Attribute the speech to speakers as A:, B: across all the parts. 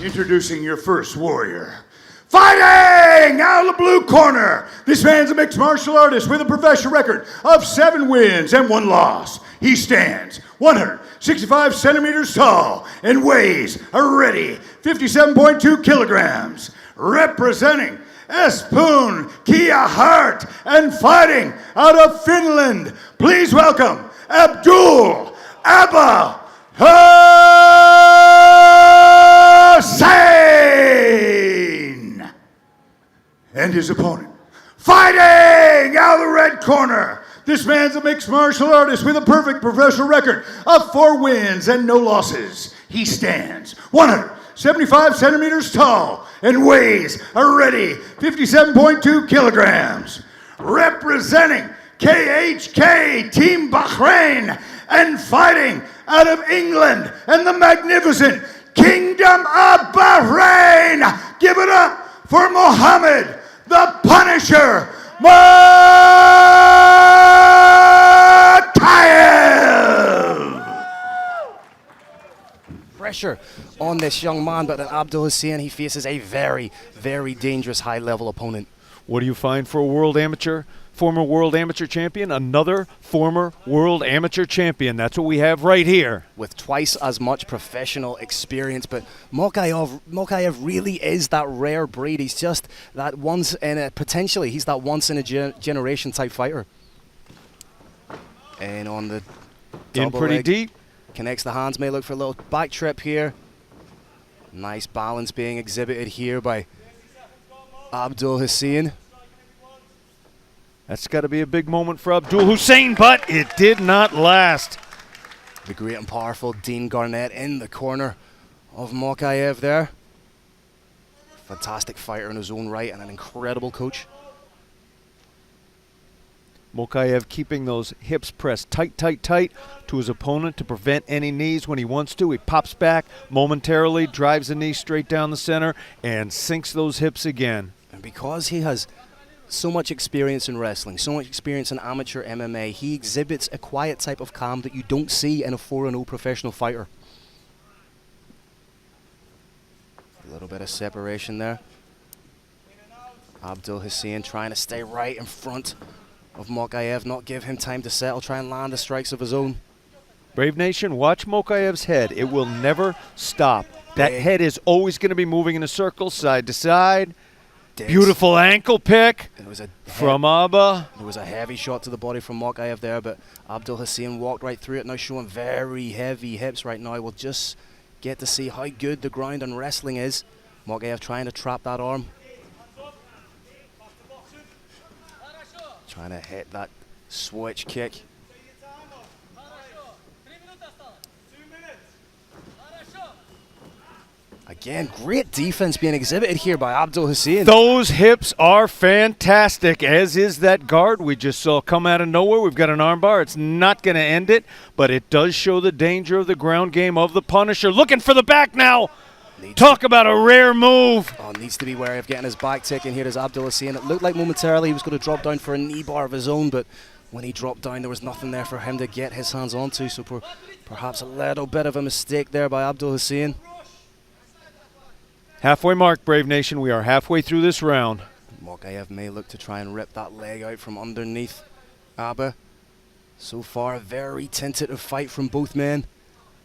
A: Introducing your first warrior. Fighting out of the blue corner. This man's a mixed martial artist with a professional record of 7 wins and 1 loss. He stands 165 centimeters tall and weighs a ready 57.2 kilograms. Representing Espoon Kia Hart and fighting out of Finland. Please welcome Abdul Hussein and his opponent. Fighting out of the red corner. This man's a mixed martial artist with a perfect professional record of 4 wins and no losses. He stands 175 centimeters tall and weighs a ready 57.2 kilograms. Representing KHK Team Bahrain and fighting out of England and the magnificent Kingdom of Bahrain. Give it up for Mohammed the Punisher Mokaev.
B: Pressure on this young man, but then Abdul Hussein, he faces a very, very dangerous high-level opponent.
C: What do you find for a world amateur? Former world amateur champion, another former world amateur champion. That's what we have right here.
B: With twice as much professional experience, but Mokaev really is that rare breed. He's just that once in a, potentially, he's that once in a generation type fighter. And on the
C: in pretty deep.
B: Connects the hands, may look for a little back trip here. Nice balance being exhibited here by Abdul Hussein.
C: That's got to be a big moment for Abdul Hussein, but it did not last.
B: The great and powerful Dean Garnett in the corner of Mokaev there. Fantastic fighter in his own right and an incredible coach.
C: Mokaev keeping those hips pressed tight, tight, tight to his opponent to prevent any knees when he wants to. He pops back momentarily, drives the knee straight down the center, and sinks those hips again.
B: And because he has so much experience in wrestling, so much experience in amateur MMA, he exhibits a quiet type of calm that you don't see in a 4-0 professional fighter. A little bit of separation there. Abdul Hussein trying to stay right in front of Mokaev, not give him time to settle, try and land the strikes of his own.
C: Brave Nation, watch Mokaev's head. It will never stop. That head is always going to be moving in a circle, side to side. Beautiful ankle pick from Abba.
B: There was a heavy shot to the body from Mokaev there, but Abdul Hussein walked right through it. Now showing very heavy hips right now. We'll just get to see how good the ground and wrestling is. Mokaev trying to trap that arm. Trying to hit that switch kick. Again, great defense being exhibited here by Abdul Hussein.
C: Those hips are fantastic, as is that guard we just saw come out of nowhere. We've got an armbar. It's not going to end it, but it does show the danger of the ground game of the Punisher. Looking for the back now. Talk about a rare move.
B: Oh, needs to be wary of getting his back taken here as Abdul Hussein. It looked like momentarily he was going to drop down for a knee bar of his own, but when he dropped down, there was nothing there for him to get his hands onto, so perhaps a little bit of a mistake there by Abdul Hussein.
C: Halfway mark, Brave Nation. We are halfway through this round.
B: Mokaev may look to try and rip that leg out from underneath Abba. So far, a very tentative fight from both men,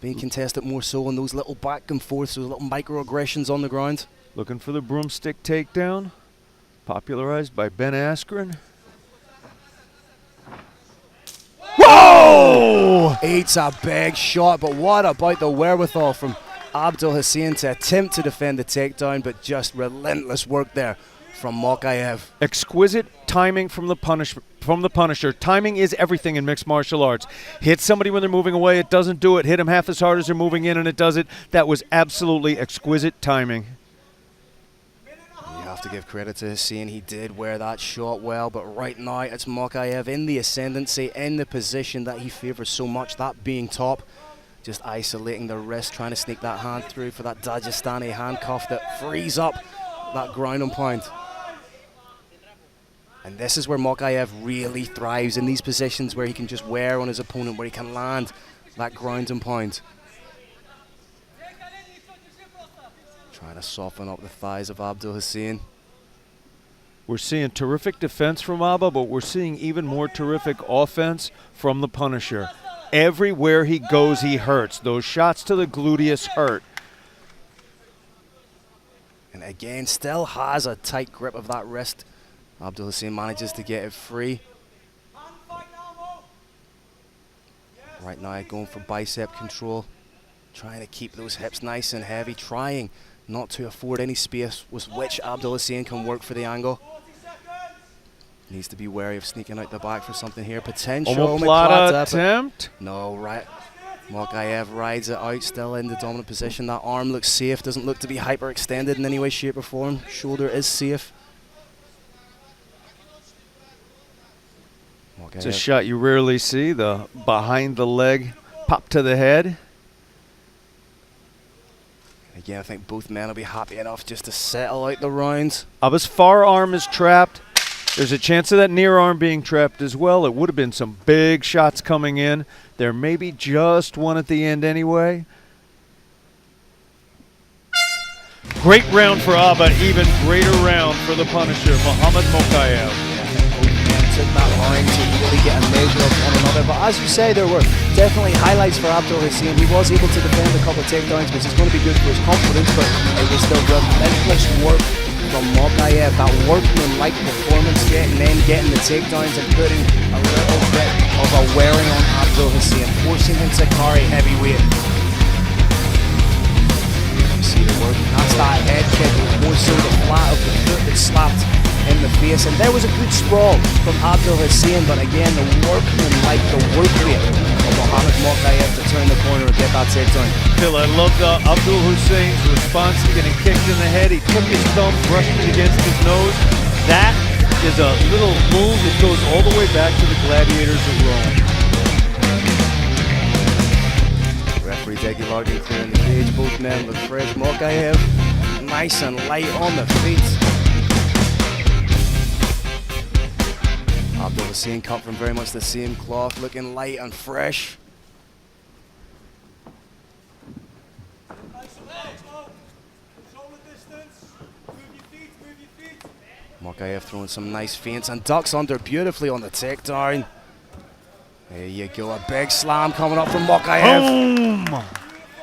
B: being contested more so on those little back and forths, those little microaggressions on the ground.
C: Looking for the broomstick takedown, popularized by Ben Askren. Whoa!
B: It's a big shot, but what about the wherewithal from Abdul Hussein to attempt to defend the takedown, but just relentless work there from Mokaev.
C: Exquisite timing from the Punisher. Timing is everything in mixed martial arts. Hit somebody when they're moving away, it doesn't do it. Hit them half as hard as they're moving in, and it does it. That was absolutely exquisite timing.
B: You have to give credit to Hussein. He did wear that shot well, but right now it's Mokaev in the ascendancy, in the position that he favors so much, that being top. Just isolating the wrist, trying to sneak that hand through for that Dagestani handcuff that frees up that ground and pound. And this is where Mokaev really thrives, in these positions where he can just wear on his opponent, where he can land that ground and pound. Trying to soften up the thighs of Abdul Hussein.
C: We're seeing terrific defense from Abba, but we're seeing even more terrific offense from the Punisher. Everywhere he goes, he hurts. Those shots to the gluteus hurt.
B: And again, still has a tight grip of that wrist. Abdul Hussein manages to get it free. Right now, going for bicep control. Trying to keep those hips nice and heavy. Trying not to afford any space with which Abdul Hussein can work for the angle. Needs to be wary of sneaking out the back for something here. Potential
C: omoplata attempt.
B: No, right. Mokaev rides it out, still in the dominant position. That arm looks safe, doesn't look to be hyperextended in any way, shape or form. Shoulder is safe.
C: It's a shot you rarely see, the behind the leg pop to the head.
B: Again, I think both men will be happy enough just to settle out the rounds.
C: Abba's far arm is trapped. There's a chance of that near arm being trapped as well. It would have been some big shots coming in. There may be just one at the end anyway. Great round for Abba, even greater round for the Punisher, Muhammad Mokaev.
B: Took that line to really get a measure of one another, but as you say, there were definitely highlights for Abdul Hussein. He was able to defend a couple of takedowns, which is going to be good for his confidence, but it was still relentless work from Mokaev, that workman-like performance, getting the takedowns and putting a little bit of a wearing on Abdul Hussein, forcing him to carry heavyweight. You see the work, that's that head kick, more so the flat of the foot that slapped in the face, and there was a good sprawl from Abdul Hussein, but again, the workman-like, the work rate of Muhammad Mokaev to turn the corner and get that takedown.
C: Phil, I loved Abdul Hussein's response to getting kicked in the head. He took his thumb, brushed it against his nose. That is a little move that goes all the way back to the gladiators of Rome.
B: Referee Deggy Larkin clearing the cage, both men with fresh. Mokaev nice and light on the feet. Abdul Hussein cut from very much the same cloth, looking light and fresh. Mokaev throwing some nice feints and ducks under beautifully on the takedown. There you go, a big slam coming up from Mokaev.
C: Boom!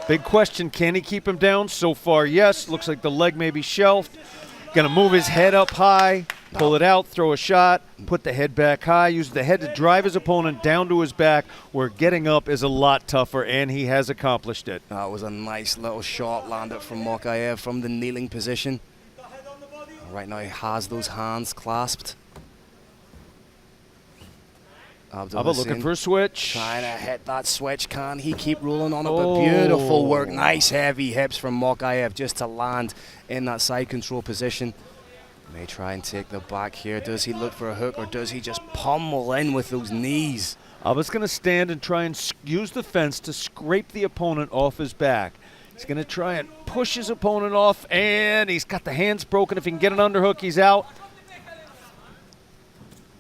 C: Big question, can he keep him down? So far, yes. Looks like the leg may be shelved. Gonna move his head up high, pull it out, throw a shot, put the head back high, use the head to drive his opponent down to his back, where getting up is a lot tougher, and he has accomplished it.
B: That was a nice little shot landed from Mokaev from the kneeling position. Right now he has those hands clasped. Abdul
C: Abba looking for a switch.
B: Trying to hit that switch. Can he keep rolling on it? But beautiful work. Nice heavy hips from Mokaev just to land in that side control position. May try and take the back here. Does he look for a hook or does he just pummel in with those knees?
C: Abba's going to stand and try and use the fence to scrape the opponent off his back. He's going to try and push his opponent off, and he's got the hands broken. If he can get an underhook, he's out.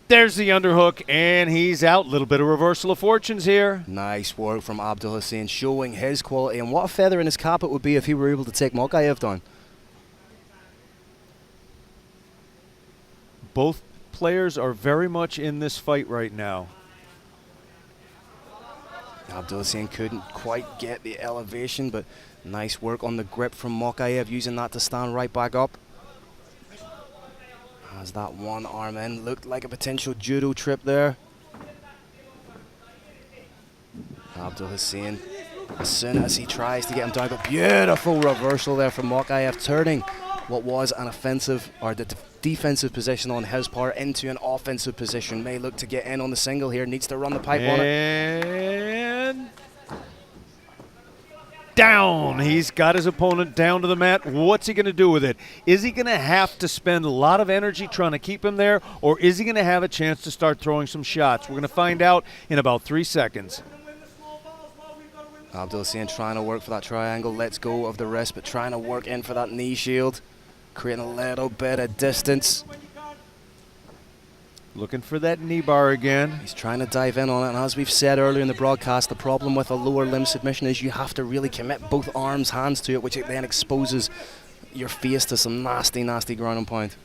C: There's the underhook, and he's out. Little bit of reversal of fortunes here.
B: Nice work from Abdul Hussein, showing his quality, and what a feather in his cap it would be if he were able to take Mokaev down.
C: Both players are very much in this fight right now.
B: Abdul Hussein couldn't quite get the elevation, but nice work on the grip from Mokaev, using that to stand right back up. Has that one arm in, looked like a potential judo trip there. Abdul Hussein, as soon as he tries to get him down, but beautiful reversal there from Mokaev, turning what was an offensive or the defensive position on his part into an offensive position. May look to get in on the single here, needs to run the pipe on it.
C: And down. He's got his opponent down to the mat. What's he going to do with it? Is he going to have to spend a lot of energy trying to keep him there, or is he going to have a chance to start throwing some shots? We're going to find out in about 3 seconds.
B: Abdul Hussein trying to work for that triangle, lets go of the wrist, but trying to work in for that knee shield, creating a little bit of distance.
C: Looking for that knee bar again.
B: He's trying to dive in on it, and as we've said earlier in the broadcast, the problem with a lower limb submission is you have to really commit both arms, hands to it, which it then exposes your face to some nasty, nasty ground and pound.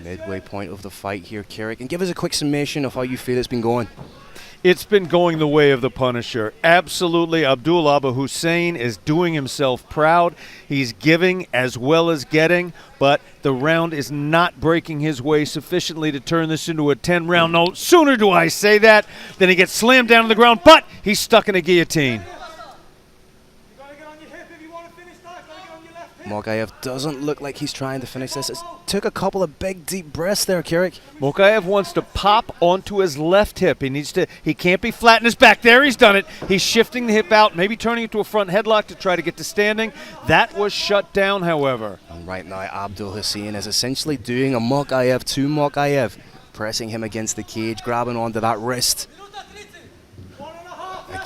B: Midway point of the fight here, Carrick, and give us a quick summation of how you feel it's been going.
C: It's been going the way of the Punisher. Absolutely, Abdul Hussein is doing himself proud. He's giving as well as getting, but the round is not breaking his way sufficiently to turn this into a 10-round. No sooner do I say that than he gets slammed down to the ground, but he's stuck in a guillotine.
B: Mokaev doesn't look like he's trying to finish this. It took a couple of big, deep breaths there, Carrick.
C: Mokaev wants to pop onto his left hip. He can't be flat in his back. There, he's done it. He's shifting the hip out, maybe turning it to a front headlock to try to get to standing. That was shut down, however.
B: And right now, Abdul Hussein is essentially doing a Mokaev to Mokaev, pressing him against the cage, grabbing onto that wrist.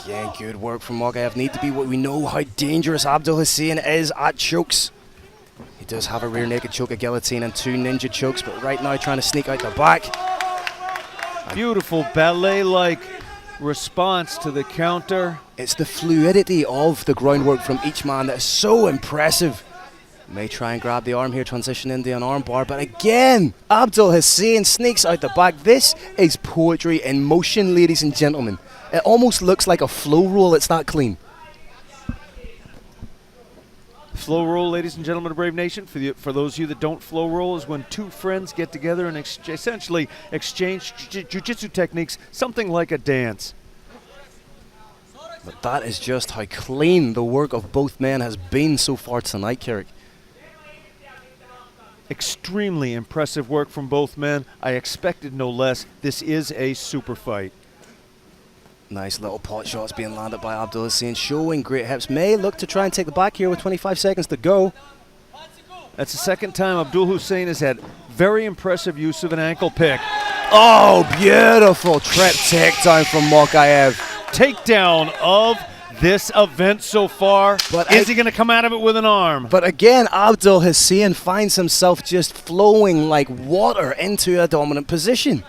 B: Again, good work from Mokaev. Need to be what we know how dangerous Abdul Hussein is at chokes. He does have a rear naked choke, a guillotine, and 2 ninja chokes, but right now trying to sneak out the back.
C: Beautiful ballet-like response to the counter.
B: It's the fluidity of the groundwork from each man that is so impressive. May try and grab the arm here, transition into an arm bar, but again, Abdul Hussein sneaks out the back. This is poetry in motion, ladies and gentlemen. It almost looks like a flow roll, it's that clean.
C: Flow roll, ladies and gentlemen of Brave Nation, for those of you that don't, flow roll is when two friends get together and essentially exchange jiu-jitsu techniques, something like a dance.
B: But that is just how clean the work of both men has been so far tonight, Carrick.
C: Extremely impressive work from both men. I expected no less. This is a super fight.
B: Nice little pot shots being landed by Abdul Hussein, showing great hips. May look to try and take the back here with 25 seconds to go.
C: That's the second time Abdul Hussein has had very impressive use of an ankle pick.
B: Oh, beautiful trip takedown from Mokaev.
C: Takedown of this event so far.
B: But
C: is he going to come out of it with an arm?
B: But again, Abdul Hussein finds himself just flowing like water into a dominant position.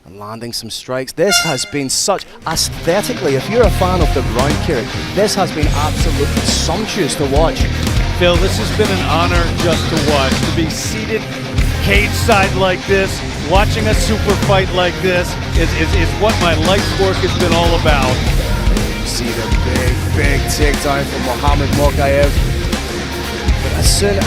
B: And landing some strikes. This has been such, aesthetically, if you're a fan of the ground, Carrick, this has been absolutely sumptuous to watch.
C: Phil, this has been an honor just to watch. To be seated cage side like this, watching a super fight like this is what my life's work has been all about.
B: You see the big takedown from Mohamed Mokaev. But as soon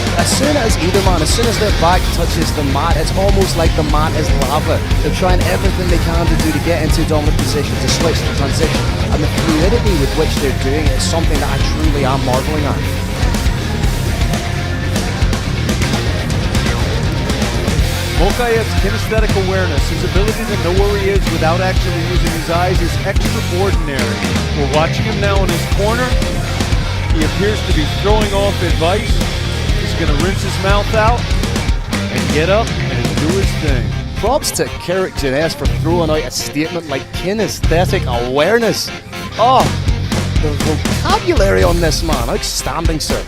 B: as either man, as soon as their back touches the mat, it's almost like the mat is lava. They're trying everything they can to do to get into a dominant position, to switch, to transition. And the fluidity with which they're doing it is something that I truly am marveling at.
C: Mokaev's kinesthetic awareness, his ability to know where he is without actually using his eyes, is extraordinary. We're watching him now in his corner. He appears to be throwing off advice. He's going to rinse his mouth out and get up and do his thing.
B: Props to Carrick Jeunesse for throwing out a statement like kinesthetic awareness. Oh, the vocabulary on this man, outstanding, sir.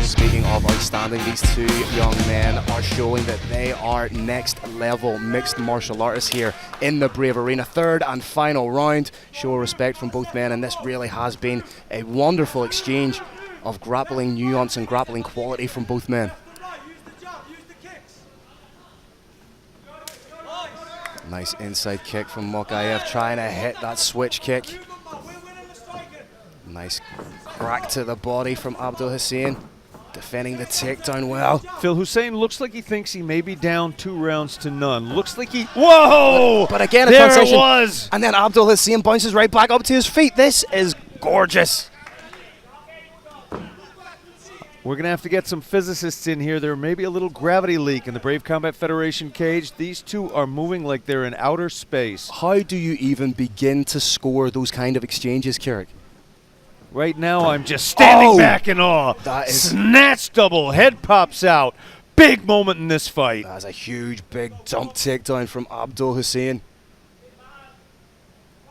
B: Speaking of outstanding, these two young men are showing that they are next level mixed martial artists here in the Brave Arena. Third and final round. Show of respect from both men, and this really has been a wonderful exchange of grappling nuance and grappling quality from both men. Nice inside kick from Mokaev, trying to hit that switch kick. Nice crack to the body from Abdul Hussein. Defending the takedown well.
C: Phil, Hussein looks like he thinks he may be down 2 rounds to none. Looks like he... Whoa!
B: But again, a
C: there
B: transition.
C: It was!
B: And then Abdul Hussein bounces right back up to his feet. This is gorgeous.
C: We're going to have to get some physicists in here. There may be a little gravity leak in the Brave Combat Federation cage. These two are moving like they're in outer space.
B: How do you even begin to score those kind of exchanges, Carrick?
C: Right now, I'm just standing back in awe.
B: That is
C: snatch double, head pops out. Big moment in this fight.
B: That's a huge, big dump takedown from Abdul Hussein.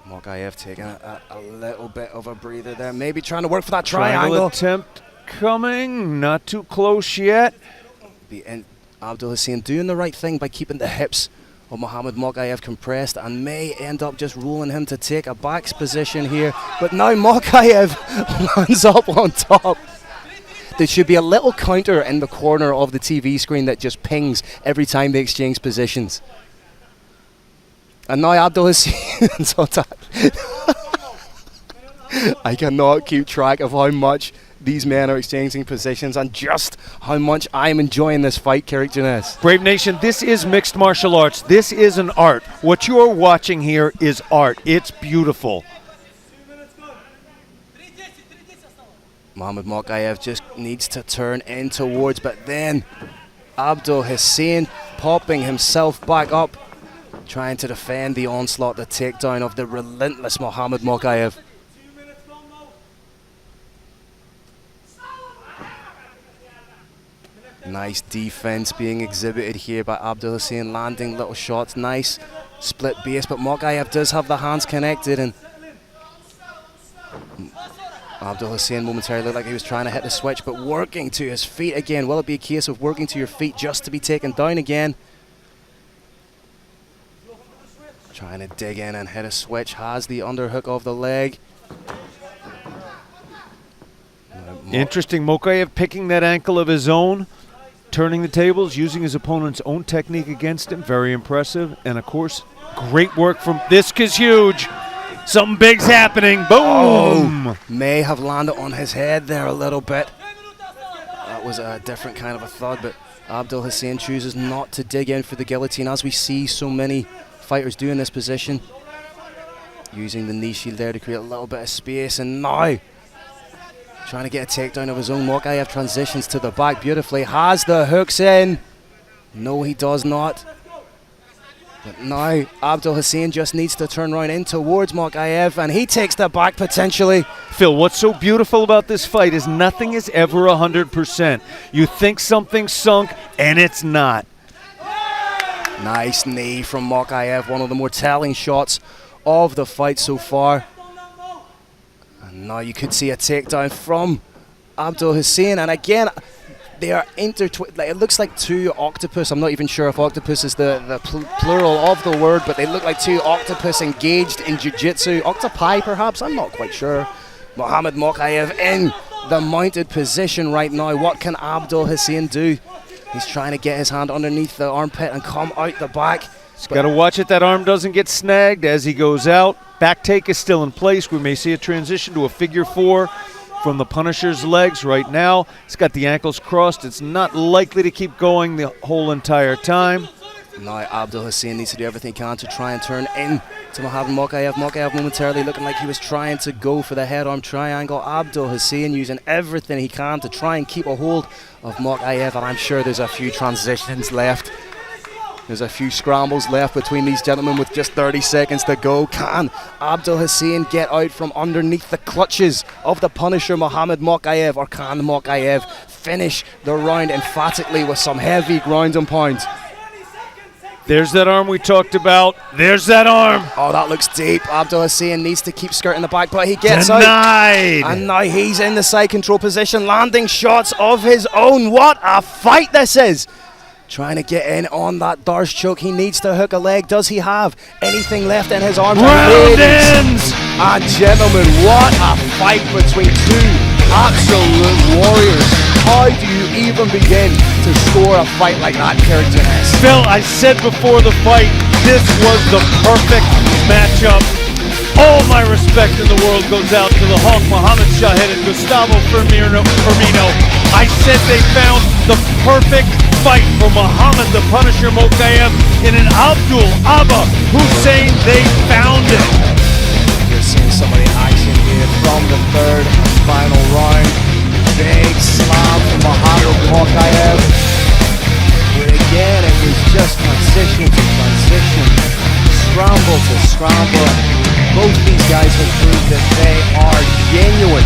B: Mokaev taking a little bit of a breather there. Maybe trying to work for that triangle.
C: Attempt coming, not too close yet.
B: Abdul Hussein doing the right thing by keeping the hips of Muhammad Mokaev compressed and may end up just rolling him to take a back position here. But now Mokaev lands up on top. There should be a little counter in the corner of the TV screen that just pings every time they exchange positions. And now Abdul Hussein's on top. I cannot keep track of how much these men are exchanging positions and just how much I'm enjoying this fight, Carrick Janess.
C: Brave Nation, this is mixed martial arts. This is an art. What you are watching here is art. It's beautiful.
B: Muhammad Mokaev just needs to turn in towards, but then Abdul Hussein popping himself back up, trying to defend the onslaught, the takedown of the relentless Muhammad Mokaev. Nice defense being exhibited here by Abdul Hussein, landing little shots, nice split base, but Mokaev does have the hands connected, and Abdul Hussein momentarily looked like he was trying to hit the switch, but working to his feet again. Will it be a case of working to your feet just to be taken down again? Trying to dig in and hit a switch, has the underhook of the leg.
C: Interesting, Mokaev picking that ankle of his own, turning the tables, using his opponent's own technique against him. Very impressive. And of course, great work from, this is huge. Something big's happening. Boom!
B: Oh, may have landed on his head there a little bit. That was a different kind of a thud, but Abdul Hussein chooses not to dig in for the guillotine, as we see so many fighters do in this position. Using the knee shield there to create a little bit of space, and now trying to get a takedown of his own. Mokaev transitions to the back beautifully, has the hooks in. No, he does not. But now Abdul Hussein just needs to turn around in towards Mokaev, and he takes the back potentially.
C: Phil, what's so beautiful about this fight is nothing is ever 100%. You think something's sunk, and it's not.
B: Nice knee from Mokaev, one of the more telling shots of the fight so far. And now you could see a takedown from Abdul Hussein, and again, they are intertwined. Like, it looks like two octopus. I'm not even sure if octopus is the plural of the word, but they look like two octopus engaged in jiu-jitsu. Octopi, perhaps? I'm not quite sure. Muhammad Mokaev in the mounted position right now. What can Abdul Hussein do? He's trying to get his hand underneath the armpit and come out the back.
C: He's got to watch it that arm doesn't get snagged as he goes out. Back take is still in place. We may see a transition to a figure four from the Punisher's legs right now. He's got the ankles crossed. It's not likely to keep going the whole entire time.
B: Now Abdul Hussein needs to do everything he can to try and turn in to Muhammad Mokaev. Mokaev momentarily looking like he was trying to go for the head-arm triangle. Abdul Hussein using everything he can to try and keep a hold of Mokaev, and I'm sure there's a few transitions left. There's a few scrambles left between these gentlemen with just 30 seconds to go. Can Abdul Hussein get out from underneath the clutches of the Punisher Muhammad Mokaev, or can Mokaev finish the round emphatically with some heavy ground and pound?
C: There's that arm we talked about. There's that arm.
B: Oh, that looks deep. Abdul Hussein needs to keep skirting the back, but he gets
C: Denied.
B: out. And now he's in the side control position, landing shots of his own. What a fight this is. Trying to get in on that Darce choke. He needs to hook a leg. Does he have anything left in his arms?
C: Round ends.
B: And gentlemen, what a fight between two absolute warriors. How do you even begin to score a fight like that, Carrick Janess?
C: Phil, I said before the fight, this was the perfect matchup. All my respect in the world goes out to the Hulk, Mohamed Shahed, and Gustavo Firmino. I said they found the perfect fight for Muhammad the Punisher Mokaev in an Abdul Hussein. They found it.
B: You're seeing some of the action here from the third and final round. Big slam from Muhammad Mokaev. But again, it was just transition to transition, scramble to scramble. Both these guys have proved that they are genuine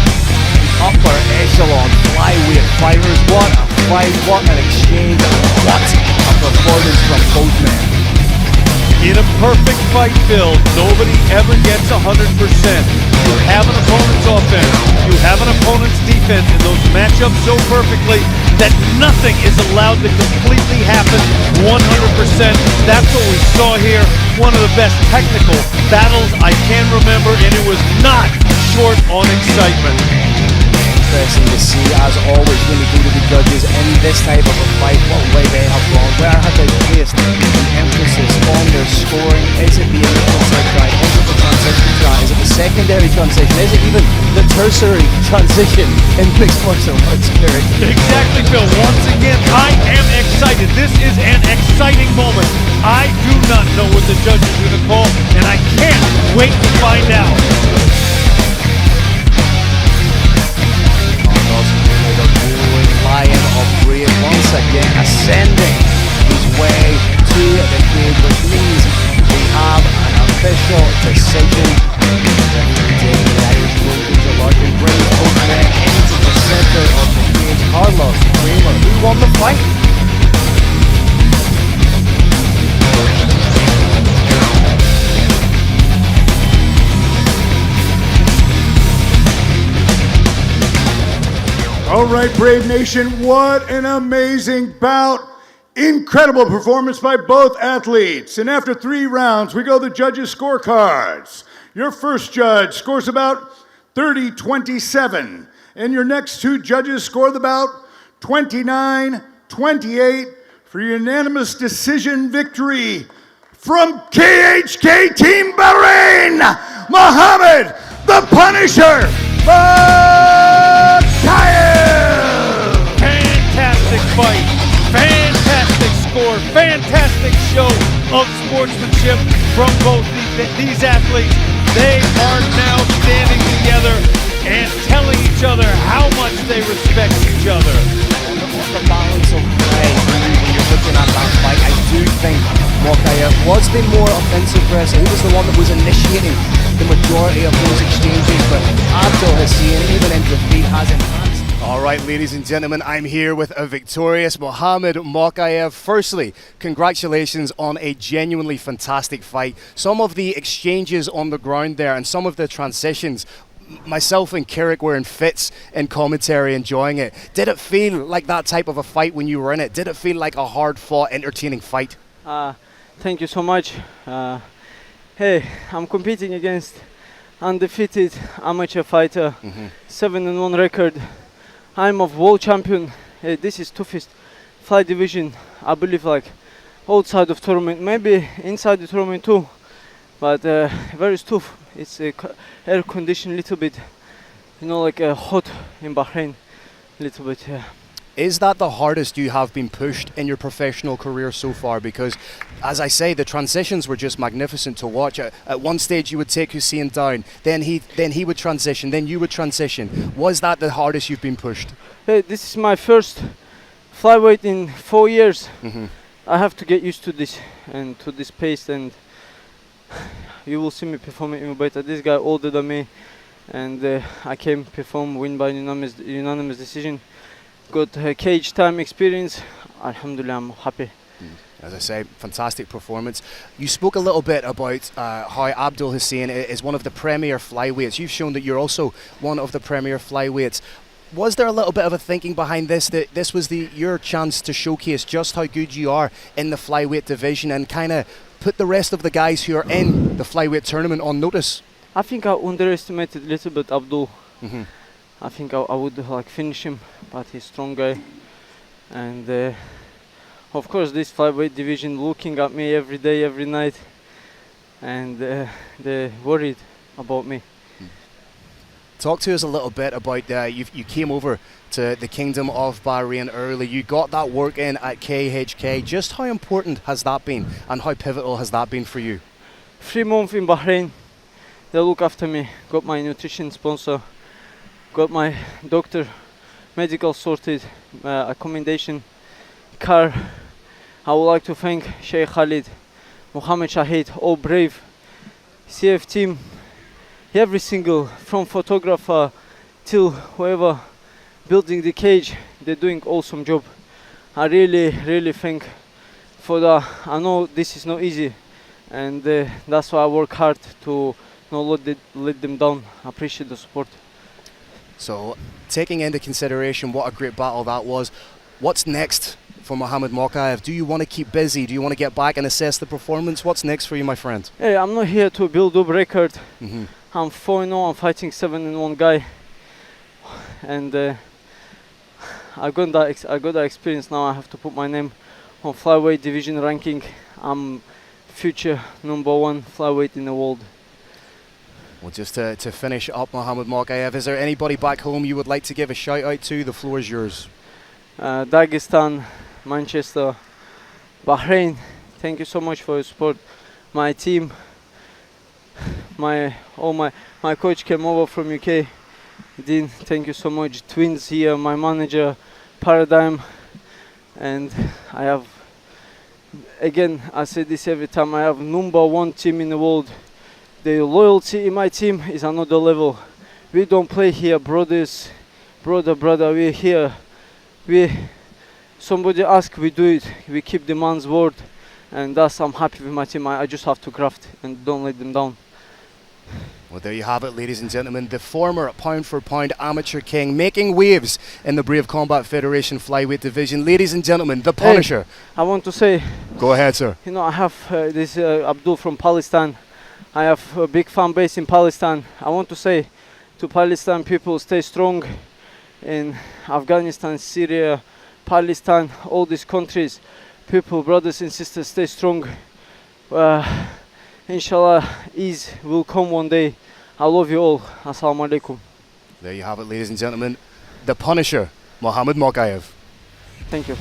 B: upper echelon flyweight fighters. What a fight, what an exchange, what a performance from both men.
C: In a perfect fight, Phil, nobody ever gets 100%. You have an opponent's offense, you have an opponent's defense, and those match up so perfectly that nothing is allowed to completely happen 100%. That's what we saw here. One of the best technical battles I can remember, and it was not short on excitement.
B: Interesting to see, as always, when we go to the judges in this type of a fight, what way they have gone, where have they placed an emphasis on their scoring? Is it the initial try? Is it the transition try? Is it the secondary transition? Is it even the tertiary transition in mixed martial arts, Eric?
C: Exactly, Phil. Once again, I am excited. This is an exciting moment. I do not know what the judges are going to call, and I can't wait to find out.
B: The ruling lion of Great once again ascending his way to the cage, which means we have an official decision. The Irish Rangers are largely bringing both men into the center of the cage. Carlos Kramer, who won the fight?
A: All right, Brave Nation, what an amazing bout. Incredible performance by both athletes. And after 3 rounds, we go to the judges' scorecards. Your first judge scores about 30-27. And your next 2 judges score the bout 29-28 for unanimous decision victory. From KHK Team Bahrain, Mohamed the Punisher Mokaev!
C: Fantastic fight, fantastic score, fantastic show of sportsmanship from both these athletes. They are now standing together and telling each other how much they respect each other.
B: The balance of play when you're looking at that fight, I do think Mokaev was the more offensive wrestler. He was the one that was initiating the majority of those exchanges, but Abdul Hussein, even in defeat, has enhanced. All right, ladies and gentlemen, I'm here with a victorious Mohamed Mokaev. Firstly, congratulations on a genuinely fantastic fight. Some of the exchanges on the ground there and some of the transitions, myself and Kirik were in fits in commentary enjoying it. Did it feel like that type of a fight when you were in it? Did it feel like a hard-fought, entertaining fight?
D: Thank you so much. Hey, I'm competing against undefeated amateur fighter, 7-1 record. I'm a world champion. Hey, this is toughest flight division, I believe, like outside of tournament, maybe inside the tournament too, but very tough. It's air conditioned a little bit, you know, like hot in Bahrain, a little bit. Yeah.
B: Is that the hardest you have been pushed in your professional career so far? Because, as I say, the transitions were just magnificent to watch. At one stage, you would take Hussein down, then he would transition, then you would transition. Was that the hardest you've been pushed?
D: Hey, this is my first flyweight in 4 years. I have to get used to this and to this pace, and you will see me performing even better. This guy older than me, and I came perform, win by unanimous decision. Got cage time experience. Alhamdulillah, I'm happy.
B: As I say, fantastic performance. You spoke a little bit about how Abdul Hussein is one of the premier flyweights. You've shown that you're also one of the premier flyweights. Was there a little bit of a thinking behind this, that this was your chance to showcase just how good you are in the flyweight division and kind of put the rest of the guys who are in the flyweight tournament on notice?
D: I think I underestimated a little bit Abdul. I think I would like finish him, but he's a strong guy. And of course this flyweight division looking at me every day, every night, and they're worried about me.
B: Talk to us a little bit about you came over to the Kingdom of Bahrain early. You got that work in at KHK. Just how important has that been and how pivotal has that been for you?
D: 3 months in Bahrain, they look after me, got my nutrition sponsor, got my doctor, medical sorted, accommodation, car. I would like to thank Sheikh Khalid, Mohammed Shahid, all Brave, CF team, every single, from photographer till whoever building the cage, they're doing awesome job. I really thank for that. I know this is not easy, and that's why I work hard to not let them down. I appreciate the support.
B: So, taking into consideration what a great battle that was, what's next for Mohamed Mokaev? Do you want to keep busy? Do you want to get back and assess the performance? What's next for you, my friend?
D: Hey, I'm not here to build up record. I'm 4-0. I'm fighting 7-1 guy, and I got that experience. Now I have to put my name on flyweight division ranking. I'm future #1 flyweight in the world.
B: Well, just to finish up, Mohamed Mokaev, is there anybody back home you would like to give a shout out to? The floor is yours.
D: Dagestan, Manchester, Bahrain, thank you so much for your support. My team, my coach came over from UK. Dean, thank you so much. Twins here, my manager, Paradigm, and I have, again, I say this every time, I have #1 team in the world. The loyalty in my team is another level. We don't play here, brothers, brother, we're here. Somebody asks, we do it. We keep the man's word, and that's, I'm happy with my team. I just have to graft and don't let them down.
B: Well, there you have it, ladies and gentlemen. The former pound-for-pound amateur king making waves in the Brave Combat Federation flyweight division. Ladies and gentlemen, the Punisher.
D: Hey, I want to say,
B: go ahead, sir.
D: You know, I have this Abdul from Palestine. I have a big fan base in Palestine. I want to say to Palestine people, stay strong in Afghanistan, Syria, Palestine, all these countries. People, brothers and sisters, stay strong. Inshallah, ease will come one day. I love you all. Assalamu alaikum.
B: There you have it, ladies and gentlemen. The Punisher, Mohamed Mokaev.
D: Thank you.